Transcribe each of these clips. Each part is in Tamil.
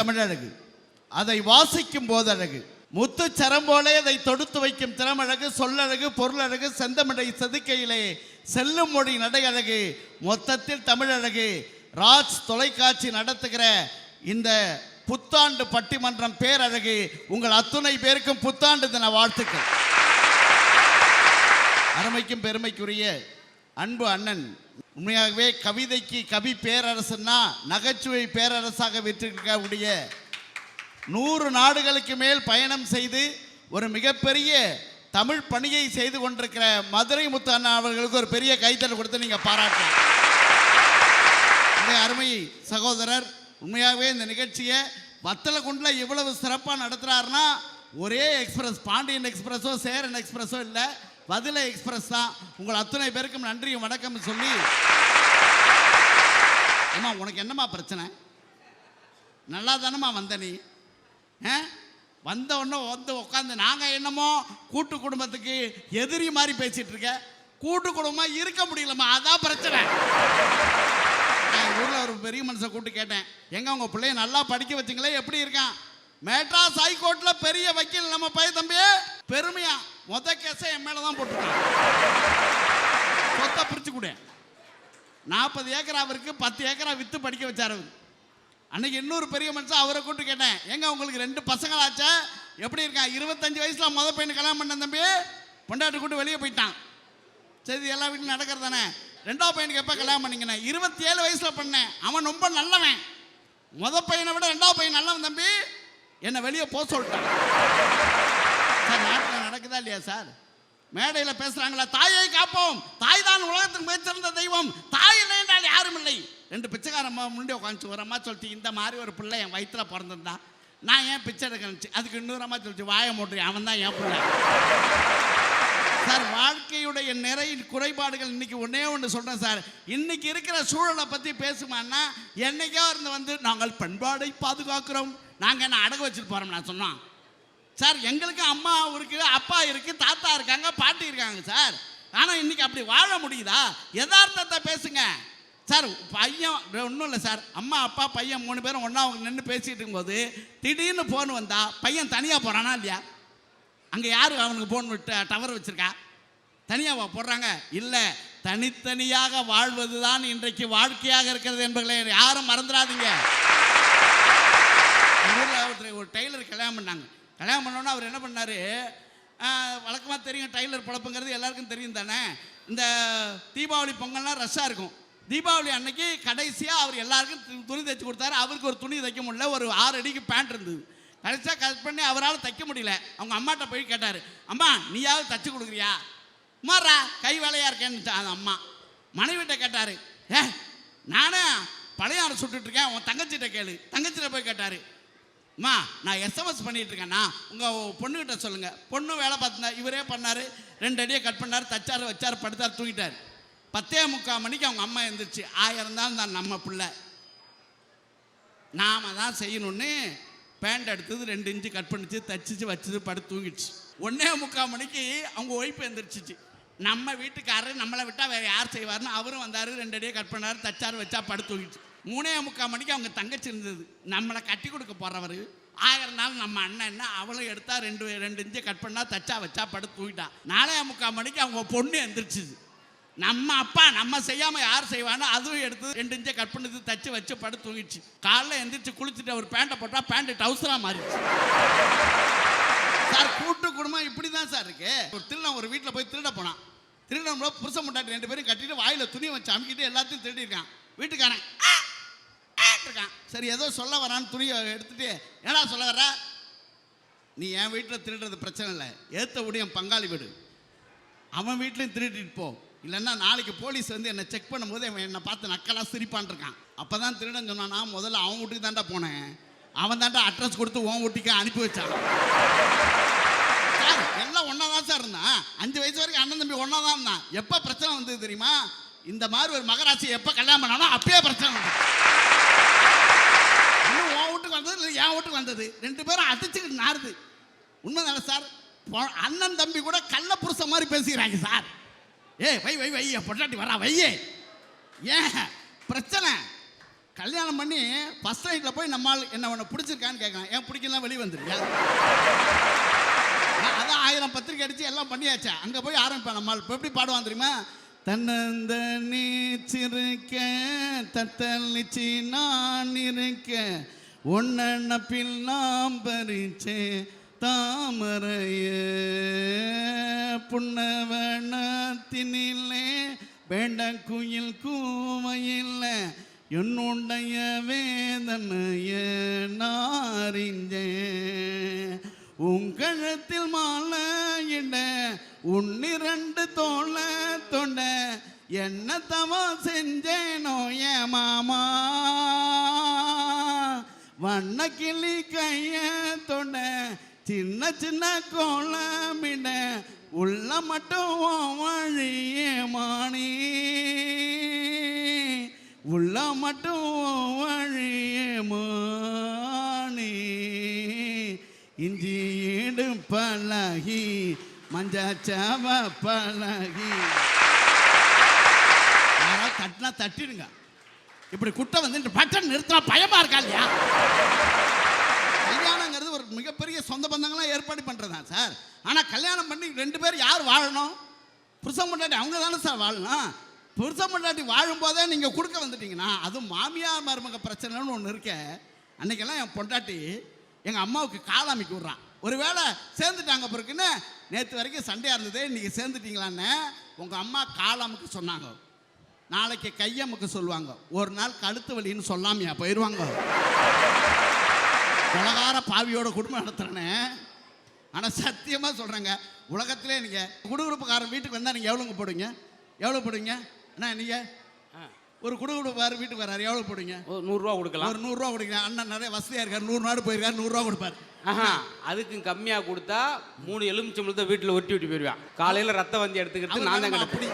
தமிழழகு, அதை வாசிக்கும் போது அழகு. முத்து சரம் போலே அதை தொடுத்து வைக்கும் திறமழகு, சொல்லழகு, பொருளழகு, செந்தமிழை செதுக்கையிலே செல்லும் மொழி நடை அழகு. மொத்தத்தில் தமிழழகு. ராஜ் தொலைக்காட்சி நடத்துகிற இந்த புத்தாண்டு பட்டிமன்றம் பேரழகு. உங்கள் அத்துணை பேருக்கும் புத்தாண்டு தின வாழ்த்துக்கள். அருமைக்கும் பெருமைக்குரிய அன்பு அண்ணன், உண்மையாகவே கவிதைக்கு கவி பேரரசுன்னா நகைச்சுவை பேரரசாக விற்றிருக்கக்கூடிய 100 நாடுகளுக்கு மேல் பயணம் செய்து ஒரு மிகப்பெரிய தமிழ் பணியை செய்து கொண்டிருக்கிற மதுரை முத்து அண்ணா அவர்களுக்கு ஒரு பெரிய கைத்தட்டல் கொடுத்து நீங்கள் பாராட்டலாம். அருமை சகோதரர், உண்மையாகவே இந்த நிகழ்ச்சியை வத்தலகுண்டில் இவ்வளவு சிறப்பாக நடத்துகிறாருன்னா ஒரே எக்ஸ்பிரஸ், பாண்டியன் எக்ஸ்பிரஸோ சேரன் எக்ஸ்பிரஸோ இல்லை, பதில எக்ஸ்பிரஸ் தான். உங்கள் அத்தனை பேருக்கும் நன்றியும் வணக்கம் சொல்லி, அம்மா உனக்கு என்னம்மா பிரச்சனை? நல்லா தானம்மா வந்த நீ? வந்த உடனே வந்து உட்காந்து நாங்கள் என்னமோ கூட்டு குடும்பத்துக்கு எதிரி மாதிரி பேசிட்டு இருக்க. கூட்டு குடும்பமாக இருக்க முடியலம்மா, அதான் பிரச்சனை. ஊரில் ஒரு பெரிய மனுஷன் கூப்பிட்டு கேட்டேன், எங்க உங்க பிள்ளைய நல்லா படிக்க வச்சிங்களே, எப்படி இருக்கான்? மெட்ராஸ் ஹைகோர்ட்ல பெரிய வக்கீல் நம்ம பையன் தம்பி. பெருமையா மொத கேஸை என் மேல தான் போட்டுருக்கான். சொத்தை பிரிச்சு கூட 40 ஏக்கரா அவருக்கு 10 ஏக்கரா வித்து படிக்க வச்சாரு. அன்னைக்கு இன்னொரு பெரிய மனுஷன் அவரை கூப்பிட்டு கேட்டேன், எங்க உங்களுக்கு 2 பசங்களாச்சா, எப்படி இருக்கான்? 25 வயசுல முத பையனை கல்யாணம் பண்ண தம்பி, பொண்டாட்டி கூட்டு வெளியே போயிட்டான். சரி, எல்லா வீட்டிலும் நடக்கிறது தானே. 2வது பையனுக்கு எப்போ கல்யாணம் பண்ணிங்கண்ணே? 27 வயசுல பண்ணேன். அவன் ரொம்ப நல்லவன். முத பையனை விட 2வது பையன் நல்லவன் தம்பி, என்னை வெளியே போக சொல்லிட்டான். சார், நாட்டில் நடக்குதா இல்லையா சார்? மேடையில் பேசுறாங்களா, தாயை காப்போம், தாய் தான் உலகத்துக்கு மிகச்சிறந்த தெய்வம், தாய் இல்லை என்றால் யாரும் இல்லை. 2 பிச்சைக்கார அம்மா முன்னாடி உட்காந்துச்சு. ஒரு அம்மா சொல்லிச்சு, இந்த மாதிரி ஒரு பிள்ளை என் வயிற்றுல பிறந்திருந்தா நான் ஏன் பிச்சை எடுக்கணுச்சு. அதுக்கு இன்னொரு அம்மா சொல்லிச்சு, வாயை மூட்டுறி, அவன் தான் என் பிள்ளை. சார், வாழ்க்கையுடைய நிறைய குறைபாடுகள் இன்னைக்கு ஒன்று சொல்கிறேன் சார். இன்னைக்கு இருக்கிற சூழலை பற்றி பேசுமான்னா, என்னைக்கோ இருந்து வந்து நாங்கள் பண்பாடை பாதுகாக்கிறோம், நாங்கள் என்ன அடகு வச்சுட்டு போகிறோம் நான் சொன்னோம். சார், எங்களுக்கு அம்மா இருக்குது, அப்பா இருக்குது, தாத்தா இருக்காங்க, பாட்டி இருக்காங்க சார். ஆனால் இன்னைக்கு அப்படி வாழ முடியுதா? யதார்த்தத்தை பேசுங்க சார். பையன் ஒன்றும் இல்லை சார், அம்மா அப்பா பையன் 3 பேரும் ஒன்றா அவங்க நின்று பேசிகிட்டு இருக்கும்போது திடீர்னு ஃபோன் வந்தால் பையன் தனியாக போகிறானா இல்லையா? அங்கே யார் அவனுக்கு ஃபோன் விட்டு டவர் வச்சுருக்கா? தனியாக போடுறாங்க? இல்லை, தனித்தனியாக வாழ்வது தான் இன்றைக்கு வாழ்க்கையாக இருக்கிறது என்பதை யாரும் மறந்துடாதீங்க. ஊரில் ஒரு டெய்லர் கல்யாணம் பண்ணாங்க. கல்யாணம் பண்ணோன்னா அவர் என்ன பண்ணார், வழக்கமாக தெரியும் டெய்லர் பழப்புங்கிறது எல்லாருக்கும் தெரியும் தானே. இந்த தீபாவளி பொங்கல்னால் ரஷ்ஷாக இருக்கும். தீபாவளி அன்னைக்கு கடைசியாக அவர் எல்லாருக்கும் துணி தைச்சி கொடுத்தாரு. அவருக்கு ஒரு துணி தைக்க முடியல, ஒரு 6 அடிக்கு பேண்ட் இருந்தது. கடைசியாக கட் பண்ணி அவரால் தைக்க முடியல. அவங்க அம்மாட்ட போய் கேட்டார், அம்மா நீயாவது தைச்சி கொடுக்குறியா? மாறா கை வேலையாக இருக்கேன்னு அந்த அம்மா. மனைவிட்ட கேட்டார், நானே பழையாறு சுட்டுட்ருக்கேன், உன் தங்கச்சிட்ட கேளு. தங்கச்சிட்ட போய் கேட்டார், அம்மா நான் எஸ்எம்எஸ் பண்ணிகிட்டு இருக்கேண்ணா, உங்கள் பொண்ணுக்கிட்ட சொல்லுங்கள். பொண்ணு வேலை பார்த்துருந்தா, இவரே பண்ணார். 2 அடியை கட் பண்ணார், தச்சார், வச்சார், படுத்தார், தூங்கிட்டார். 10:45 மணிக்கு அவங்க அம்மா எழுந்திரிச்சு, 1000 தான் நம்ம பிள்ளை, நாம தான் செய்யணும்னு பேண்ட் எடுத்தது 2 இன்ச்சு கட் பண்ணிச்சு, தச்சிச்சு, வச்சுது, படுத்து தூங்கிடுச்சு. 1:45 மணிக்கு அவங்க ஒய்ஃப் எழுந்திரிச்சிச்சு. நம்ம வீட்டுக்காரரு நம்மளை விட்டால் வேறு யார் செய்வார்னு அவரும் வந்தார், 2 அடியை கட் பண்ணார், தச்சார், வச்சா, படுத்து தூங்கிடுச்சு. 3:45 மணிக்கு அவங்க தங்கச்சி இருந்தது, நம்மளை கட்டி கொடுக்க போகிறவர். 1000 நாள் நம்ம அண்ணன் என்ன, அவளும் எடுத்தா 2 இன்ச்சு கட் பண்ணா, தச்சா, வச்சா, படுத்து தூங்கிட்டா. 4:45 மணிக்கு அவங்க பொண்ணு எழுந்திரிச்சிது. நம்ம அப்பா நம்ம செய்யாமல் யார் செய்வானோ அதுவும் எடுத்து 2 இன்ச்சை கட் பண்ணது, தச்சு, வச்சு, படுத்து தூங்கிடுச்சு. காலைல எந்திரிச்சு குளிச்சுட்டு ஒரு பேண்ட்டை போட்டால் பேண்ட்டு டவுசராக மாறிடுச்சு. சார், கூட்டு குடும்பம் இப்படி தான் சார் இருக்கு. ஒரு திருடன் ஒரு வீட்டில் போய் திருட போனான். திருடன் புருஷன் முட்டாட்டி 2 பேரும் கட்டிட்டு வாயில் துணி வச்சு அமுக்கிட்டு எல்லாத்தையும் திருடிருக்கான். வீட்டுக்காரன் இருக்கான். சரி, ஏதோ சொல்ல வரான்னு துணியை எடுத்துட்டு, ஏன்னா சொல்ல வர, நீ என் வீட்டில் திருடுறது பிரச்சனை இல்லை, ஏற்ற உடையம் பங்காளி வீடு, அவன் வீட்லையும் திருடிட்டு போ, இல்லைன்னா நாளைக்கு போலீஸ் வந்து என்னை செக் பண்ணும்போது அவன் என்னை பார்த்து நக்கலாக சிரிப்பான் இருக்கான். அப்போ தான் திருடன் சொன்னான், நான் முதல்ல அவன் வீட்டுக்கு தாண்டா போனேன், அவன் தாண்டா அட்ரஸ் கொடுத்து உன் வீட்டுக்கு அனுப்பி வச்சான். சார், எல்லாம் ஒன்றா தான் சார் இருந்தான். 5 வயசு வரைக்கும் அண்ணன் தம்பி ஒன்றா தான் இருந்தான். எப்போ பிரச்சனை வந்தது தெரியுமா? இந்த மாதிரி ஒரு மகராசி எப்போ கல்யாணம் பண்ணானோ அப்பயே பிரச்சனை வந்தது. இன்னும் உன் வீட்டுக்கு வந்தது இல்லை என் வீட்டுக்கு வந்தது, 2 பேரும் அடிச்சுக்கிட்டு நாருது. உண்மை தானே சார்? அண்ணன் தம்பி கூட கள்ள புருஷ மாதிரி பேசிக்கிறாங்க சார். வை வை வை, பொட்டாட்டி வரா வையே, ஏன் பிரச்சனை? கல்யாணம் பண்ணி ஃபர்ஸ்ட் நைட்டில் போய் நம்மால் என்ன உன்னை பிடிச்சிருக்கான்னு கேட்கலாம். ஏன் பிடிக்கலாம் வெளியே வந்துருக்கா? அதான் 1000 பத்திரிக்கை அடித்து எல்லாம் பண்ணியாச்சா. அங்கே போய் ஆரம்பிப்பேன் நம்மால். இப்போ எப்படி பாடுவான் தெரியுமா? தன்னந்த நீச்சிருக்க தத்தளிச்சு நான் இருக்க ஒன்னப்பில் நாம் பறிச்சே தாமரைய புன்னவனத்தினிலே வேண்ட குயில் கூவையில் என்னுடைய வேதனைய நாரிஞ்சே உங்கழத்தில் மாலையிட உன்னிரண்டு தோள தொண்ட என்ன தவம் செஞ்சேனோ ஏ மாமா வண்ண கிளி கைய தொண்ட சின்ன சின்ன கோலமிட உள்ள மட்டும் வழியே மாணி உள்ள மட்டும் வழியே மாணி இஞ்சி ஈடு பழகி மஞ்சாச்சவ பழகி யாராவது தட்டினா தட்டிடுங்க. இப்படி குட்டை வந்து பட்டன் நிறுத்தினா பயமா இருக்கா இல்லையா? கல்யாணங்கிறது ஒரு மிகப்பெரிய சொந்த பந்தங்களாம் ஏற்பாடு பண்ணுறதான் சார். ஆனால் கல்யாணம் பண்ணி 2 பேர் யார் வாழணும்? புருஷன் பொண்டாட்டி அவங்க தானே சார் வாழணும். புருஷன் பொண்டாட்டி வாழும்போதே நீங்கள் கொடுக்க வந்துட்டீங்கன்னா அதுவும் மாமியார் மருமக பிரச்சனைன்னு ஒன்று இருக்க. அன்றைக்கெல்லாம் என் பொண்டாட்டி எங்கள் அம்மாவுக்கு காலாமிக்கு விட்றான். ஒரு வேளை சேர்ந்துட்டாங்க பிறகுன்னு நேற்று வரைக்கும் சண்டையாக இருந்தது, இன்றைக்கி சேர்ந்துட்டீங்களான்னு உங்கள் அம்மா காலாமுக்கு சொன்னாங்க. நாளைக்கு கையம்முக்கு சொல்லுவாங்க. ஒரு நாள் கழுத்து வலின்னு சொல்லாமையா போயிடுவாங்க. உலகார பாவியோட குடும்பம் நடத்துகிறேன்னு. ஆனால் சத்தியமாக சொல்கிறேங்க, உலகத்திலே நீங்கள் குடுகுடுப்புக்காரன் வீட்டுக்கு வந்தால் நீங்கள் எவ்வளோங்க போடுவீங்க? எவ்வளோ போடுவீங்க? அண்ணா நீங்கள் ஒரு குடுகுடுப்பார் வீட்டுக்கு வர்றாரு, எவ்வளோ போடுவீங்க? ஒரு 100 ரூபா கொடுக்கலாம். ஒரு 100 ரூபா கொடுங்க. அண்ணன் நிறைய வசதியாக இருக்கார், 100 நாடு போயிருக்காரு, 100 ரூபா கொடுப்பார். அதுக்கும் கம்மியாக கொடுத்தா 3 எலுமிச்சம்பழத்தை வீட்டில் ஒட்டி போயிடுவேன். காலையில் ரத்த வந்தி எடுத்துக்கிட்டு நான் தான் அப்படி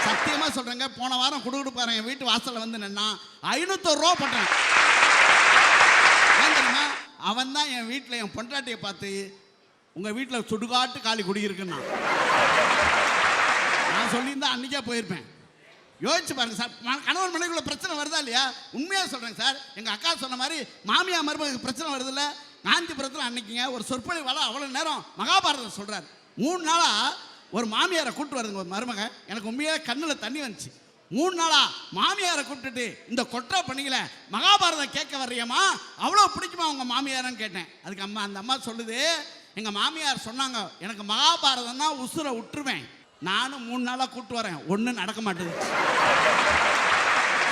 சத்தியமாக சொல்கிறேங்க. போன வாரம் குடுகுடுப்பாரன் என் வீட்டு வாசலில் வந்து நின்னா 501 ரூபா போட்டேன். ஏன் தெரியுமா? அவன் தான் என் வீட்டில் என் பொண்டாட்டியை பார்த்து உங்கள் வீட்டில் சுடுகாட்டு காலி குடியிருக்குன்னா நான் சொல்லியிருந்தா அன்றைக்கே போயிருப்பேன். யோசிச்சு பாருங்க சார், கணவன் மனைவிக்குள்ள பிரச்சனை வருதா இல்லையா? உண்மையாக சொல்கிறேங்க சார். எங்கள் அக்கா சொன்ன மாதிரி மாமியா மருமகளுக்கு பிரச்சனை வருது இல்லை? காந்திபுரத்தில் அன்னைக்குங்க ஒரு சொற்பொழிவாள அவ்வளோ நேரம் மகாபாரதம் சொல்கிறார். 3 நாளாக ஒரு மாமியாரை கூப்பிட்டு வருதுங்க ஒரு மருமக. எனக்கு உண்மையாக கண்ணில் தண்ணி வந்துச்சு. 3 நாளாக மாமியாரை கூப்பிட்டுட்டு இந்த கொட்டை பண்ணிக்கல மகாபாரதம் கேட்க வர்றியம்மா, அவ்வளோ பிடிக்குமா உங்கள் மாமியாரன்னு கேட்டேன். அதுக்கு அந்த அம்மா சொல்லுது, எங்கள் மாமியார் சொன்னாங்க எனக்கு மகாபாரதம் தான் உசுரை விட்டுருவேன். நானும் 3 நாளாக கூப்பிட்டு வரேன், ஒன்றும் நடக்க மாட்டேது.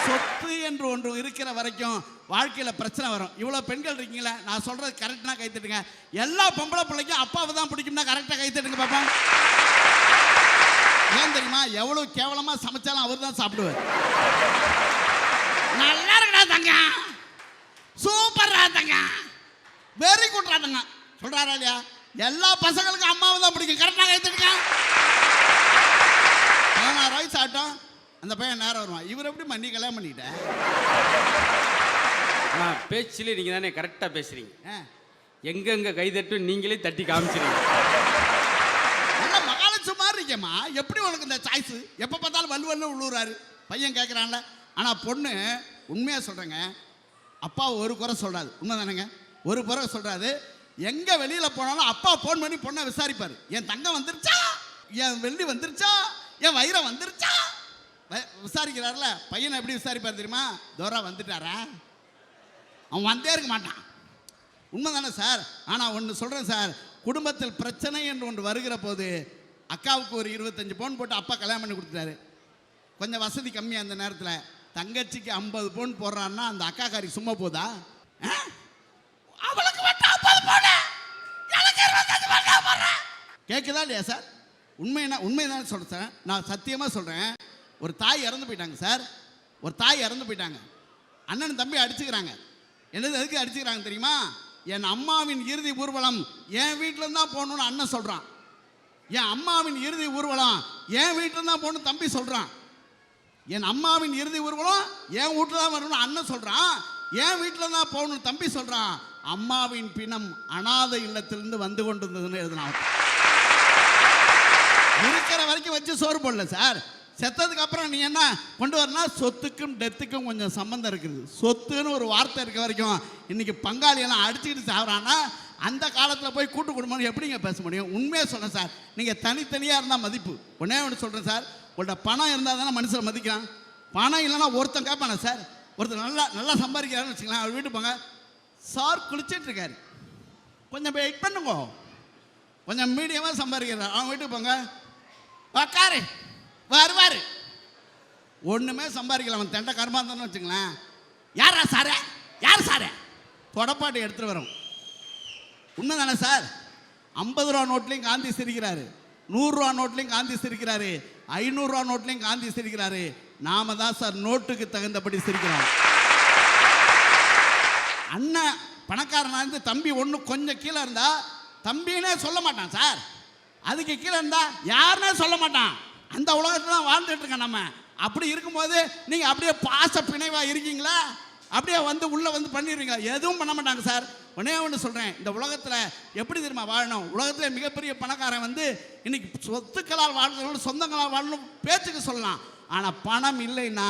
சொத்து என்று ஒன்று இருக்கிற வரைக்கும் வாழ்க்கையில் பிரச்சனை வரும். இவ்வளோ பெண்கள் இருக்கீங்களே, நான் சொல்கிறது கரெக்டாக கைத்தட்டுங்க. எல்லா பொம்பளை பிள்ளைக்கும் அப்பாவை தான் பிடிக்கும்னா கரெக்டாக கைத்தட்டுங்க பாப்பா. ஏன் தெரியுமா? எவ்வளோ கேவலமாக சமைச்சாலும் அவர் தான் சாப்பிடுவார். நல்லா இருக்கா தங்க, சூப்பரா தங்க, வெரி குட்ரா தங்க சொல்கிறாரா இல்லையா? எல்லா பசங்களுக்கும் அம்மாவை தான் பிடிக்கும். கரெக்டாக கைத்தட்டுங்க. 16 வயசு ஆட்டம் அந்த பையன் நேரம் வருவான். இவர் எப்படி மண்ணி கல்யாணம் பண்ணிக்கிட்டேன்? பேச்சிலே நீங்கள் தானே கரெக்டாக பேசுகிறீங்க. எங்கெங்கே கைதட்டு நீங்களே தட்டி காமிச்சிருங்க. நல்லா மகாலட்சுமி மாதிரி இருக்கேம்மா. எப்படி உனக்கு இந்த சாய்ஸு? எப்போ பார்த்தாலும் வல்லுவல்ல உள்ளூராரு பையன் கேட்குறான்ல. ஆனால் பொண்ணு உண்மையாக சொல்கிறேங்க, அப்பா ஒரு குறை சொல்கிறாரு. உண்மை தானேங்க? ஒரு குறை சொல்கிறாரு. எங்கே வெளியில் போனாலும் அப்பா ஃபோன் பண்ணி பொண்ணை விசாரிப்பார். என் தங்கம் வந்துருச்சா, என் வெள்ளி வந்துருச்சா, என் வைரம் வந்துருச்சா விசாரிக்கிறார்ல. பையனை எப்படி விசாரிப்பார் தெரியுமா? தோரா வந்துட்டாரா, அவன் வந்தே இருக்க மாட்டான். உண்மை தானே சார்? ஆனால் ஒன்று சொல்கிறேன் சார், குடும்பத்தில் பிரச்சனை என்று ஒன்று வருகிற போது அக்காவுக்கு ஒரு 25 பவுன் போட்டு அப்பா கல்யாணம் பண்ணி கொடுத்துட்டாரு. கொஞ்சம் வசதி கம்மியாக அந்த நேரத்தில். தங்கச்சிக்கு 50 பவுன் போடுறான்னா அந்த அக்காக்காரி சும்மா போதா? அவளுக்கு மட்டும் 50 பவுன், எனக்கு 25 பவுன் போடுறேன். கேட்குதா இல்லையா சார்? உண்மைதான் சொல்கிறேன். நான் சத்தியமாக சொல்கிறேன். ஒரு தாய் இறந்து போயிட்டாங்க சார். ஒரு தாய் இறந்து போயிட்டாங்க. அண்ணன் தம்பி அடிச்சுக்கிறாங்க. என்னது எதுக்கு அடிச்சுக்கிறாங்க தெரியுமா? என் அம்மாவின் இறுதி ஊர்வலம் என் வீட்டில் தான் போகணும்னு அண்ணன் சொல்கிறான். என் அம்மாவின் இறுதி ஊர்வலம் என் வீட்டில் தான் போகணும்னு தம்பி சொல்கிறான். என் அம்மாவின் இறுதி ஊர்வலம் என் வீட்டில் தான் வரணும்னு அண்ணன் சொல்கிறான். என் வீட்டில் தான் போகணும்னு தம்பி சொல்கிறான். அம்மாவின் பிணம் அனாதை இல்லத்திலிருந்து வந்து கொண்டு இருந்ததுன்னு எழுதினான். இருக்கிற வரைக்கும் வச்சு சோறு போடல சார். செத்ததுக்கு அப்புறம் நீ என்ன கொண்டு வரனா, சொத்துக்கும் டெத்துக்கும் கொஞ்சம் சம்பந்தம் இருக்குது. சொத்துன்னு ஒரு வார்த்தை இருக்க வரைக்கும் இன்னைக்கு பங்காளியெல்லாம் அடிச்சுக்கிட்டு சாப்பிட்றான்னா அந்த காலத்தில் போய் கூட்டு குடும்பம் எப்படிங்க பேச முடியும்? உண்மையாக சொன்னேன் சார், நீங்கள் தனித்தனியாக இருந்தால் மதிப்பு. ஒன்றே ஒன்று சொல்கிறேன் சார், உங்கள்கிட்ட பணம் இருந்தால் தானே மனுஷனை மதிக்கிறான். பணம் இல்லைன்னா ஒருத்தன் கேட்பானே சார், ஒருத்தர் நல்லா சம்பாதிக்கிறான்னு வச்சுக்கலாம், அவர் வீட்டு போங்க, சார் குளிச்சுட்டு இருக்காரு, கொஞ்சம் வெயிட் பண்ணுங்க, கொஞ்சம் மீடியமாக சம்பாதிக்கிறார், அவங்க வீட்டுக்கு போங்க, உக்காரு வருவார். ஒன்றுமே சம்பாதிக்கலாம், அவன் தெண்டை கருமாந்தான்னு வச்சுங்களேன். யாரா சாரே, யார் சாரே, தொடப்பாட்டு எடுத்துகிட்டு வரோம். உண்மை தானே சார்? 50 ரூபா நோட்லையும் காந்தி சிரிக்கிறாரு, 100 ரூபா நோட்லையும் காந்தி சிரிக்கிறாரு, 500 ரூபா நோட்லையும் காந்தி சிரிக்கிறாரு. நாம தான் சார் நோட்டுக்கு தகுந்தபடி சிரிக்கிறோம். அண்ணன் பணக்காரனா இருந்து தம்பி ஒன்று கொஞ்சம் கீழே இருந்தா தம்பினே சொல்ல மாட்டான் சார். அதுக்கு கீழே இருந்தா யாருன்னே சொல்ல மாட்டான். அந்த உலகத்துல தான் வாழ்ந்துட்டு இருக்கேன் நம்ம. அப்படி இருக்கும்போது நீங்க அப்படியே பாச பிணைவா இருக்கீங்களா? அப்படியே வந்து உள்ள வந்து பண்ணிடுறீங்க, எதுவும் பண்ண மாட்டாங்க சார். ஒன்னே ஒன்று சொல்றேன், இந்த உலகத்துல எப்படி தெரியுமா வாழணும்? உலகத்துல மிகப்பெரிய பணக்காரன் வந்து இன்னைக்கு சொத்துக்களால் வாழ்க்கணும், சொந்தங்களால் வாழணும் பேச்சுக்கு சொல்லலாம். ஆனா பணம் இல்லைன்னா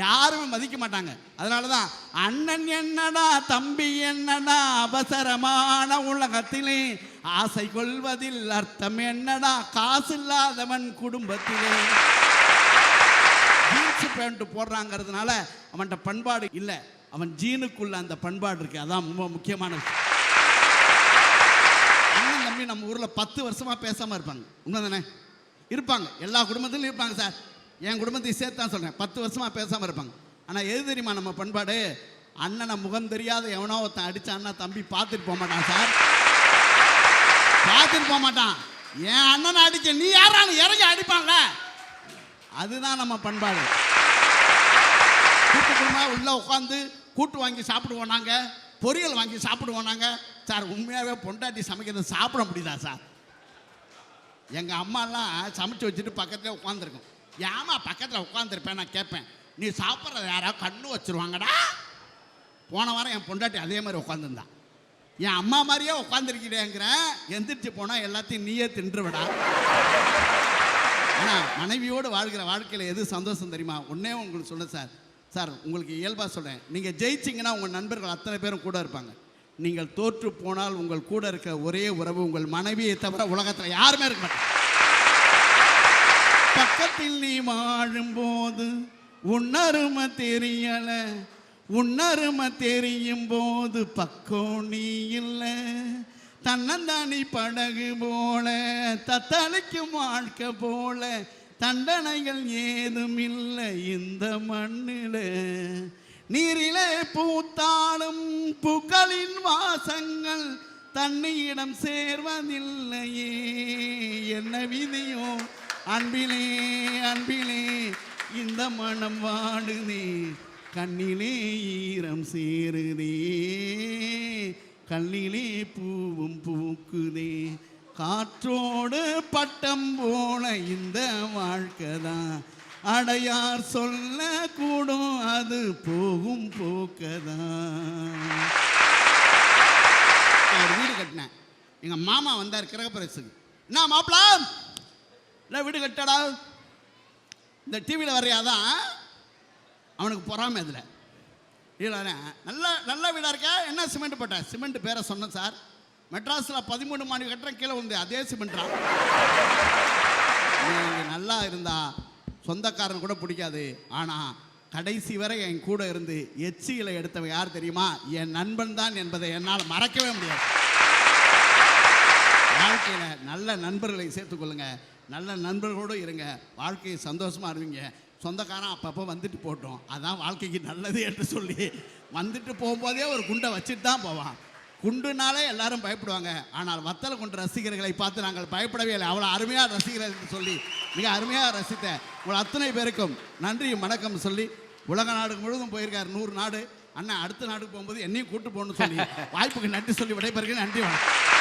யாருமே மதிக்க மாட்டாங்க. அதனால தான் அண்ணன் என்னடா தம்பி என்னடா அவசரமான உலகத்திலே ஆசை கொள்வதில் அர்த்தம் என்னடா காசு இல்லாதவன் குடும்பத்திலே. ஜீன்ஸ் பேண்ட் போடுறாங்கிறதுனால அவன்கிட்ட பண்பாடு இல்லை, அவன் ஜீனுக்குள்ள அந்த பண்பாடு இருக்கு. அதான் ரொம்ப முக்கியமான விஷயம். அண்ணன் தம்பி நம்ம ஊர்ல 10 வருஷமா பேசாம இருப்பாங்க, உண்மைதானே? இருப்பாங்க, எல்லா குடும்பத்திலும் இருப்பாங்க சார். என் குடும்பத்தை சேர்த்து தான் சொல்றேன், 10 வருஷமா பேசாம இருப்பாங்க. ஆனா எது தெரியுமா நம்ம பண்பாடு? அண்ணனை முகம் தெரியாத எவனோ ஒருத்தன் அடிச்சான்னா தம்பி பார்த்துட்டு போக மாட்டான் சார், பார்த்துட்டு போக மாட்டான். என் அண்ணனை அடிக்க நீ யாரான்னு இறங்கி அடிப்பான்ல, அதுதான் நம்ம பண்பாடு. கூட்டு குடும்பமாக உள்ள உட்காந்து கூட்டு வாங்கி சாப்பிடுவோம், நாங்கள் பொரியல் வாங்கி சாப்பிடுவோம் நாங்கள் சார். உண்மையாகவே பொண்டாட்டி சமைக்கிறது சாப்பிட முடியுதா சார்? எங்கள் அம்மாலாம் சமைச்சு வச்சுட்டு பக்கத்துலேயே உட்காந்துருக்கும். ஏமா பக்கத்தில் உட்காந்துருப்பேன், நான் கேட்பேன், நீ சாப்பிட்றத யாராவது கண்ணு வச்சுருவாங்கடா. போன வாரம் என் பொண்டாட்டி அதே மாதிரி உட்காந்துருந்தான். என் அம்மா மாதிரியே உட்காந்துருக்கிறேங்கிறேன், எந்திரிச்சு போனால் எல்லாத்தையும் நீயே தின்றுவிடா. ஆனால் மனைவியோடு வாழ்கிற வாழ்க்கையில் எது சந்தோஷம் தெரியுமா? ஒன்றே உங்களுக்கு சொல்ல சார், சார் உங்களுக்கு இயல்பாக சொல்கிறேன், நீங்கள் ஜெயிச்சிங்கன்னா உங்கள் நண்பர்கள் அத்தனை பேரும் கூட இருப்பாங்க. நீங்கள் தோற்று போனால் உங்கள் கூட இருக்க ஒரே உறவு உங்கள் மனைவியை தவிர உலகத்தில் யாருமே இருக்க மாட்டாங்க. பக்கத்தில் நீ வாழும்போது உன்னருமை தெரியல, உன்னருமை தெரியும் போது பக்கம் நீ இல்லை. தன்னந்தானி படகு போல தத்தளிக்கும் வாழ்க்கை போல தண்டனைகள் ஏதும் இல்லை இந்த மண்ணில. நீரிலே பூத்தாலும் பூக்களின் வாசங்கள் தன்னிடம் சேர்வதில்லையே. என்ன விதியோ அன்பிலே அன்பிலே இந்த மனம் வாடுதே, கண்ணிலே ஈரம் சேருதே, கண்ணிலே பூவும் பூக்குதே, காற்றோடு பட்டம் போல இந்த வாழ்க்கை தான். அடையார் சொல்ல கூடும் அது போகும் போக்கதான். ஒரு வீடு கட்டினேன், எங்க மாமா வந்தார் கிரகப்பிரவேசத்துக்கு. என்ன மாப்பிள இல்லை வீடு கட்டடா, இந்த டிவியில் வரையாதான் அவனுக்கு பொறாமை. அதில் இல்லை நல்ல நல்ல வீடாக இருக்க, என்ன சிமெண்ட் போட்டேன்? சிமெண்ட் பேரை சொன்னேன் சார். மெட்ராஸில் 13 மாடி கட்டுறேன், கீழே வந்து அதே சிமெண்ட்ரா. நல்லா இருந்தா சொந்தக்காரன் கூட பிடிக்காது, ஆனால் கடைசி வரை என் கூட இருந்து எச்சிகளை எடுத்தவன் யார் தெரியுமா? என் நண்பன் தான் என்பதை என்னால் மறக்கவே முடியாது. வாழ்க்கையில் நல்ல நண்பர்களை சேர்த்துக்கொள்ளுங்க, நல்ல நண்பர்களோடு இருங்க, வாழ்க்கையை சந்தோஷமாக இருவீங்க. சொந்தக்காரன் அப்பப்போ வந்துட்டு போட்டோம், அதான் வாழ்க்கைக்கு நல்லது என்று சொல்லி வந்துட்டு போகும்போதே ஒரு குண்டை வச்சுட்டு தான் போவான். குண்டுனாலே எல்லாரும் பயப்படுவாங்க, ஆனால் வத்தலை கொண்டு ரசிகர்களை பார்த்து நாங்கள் பயப்படவே இல்லை. அவ்வளோ அருமையாக ரசிகர்கள் என்று சொல்லி மிக அருமையாக ரசித்த உங்கள் அத்தனை பேருக்கும் நன்றியும் வணக்கம் சொல்லி, உலக நாடு முழுவதும் போயிருக்கார், 100 நாடு. அண்ணன் அடுத்த நாடுக்கு போகும்போது என்னையும் கூட்டு போகணும்னு சொல்லி வாய்ப்புக்கு நன்றி சொல்லி விடைபெறுகிறேன். நன்றி வணக்கம்.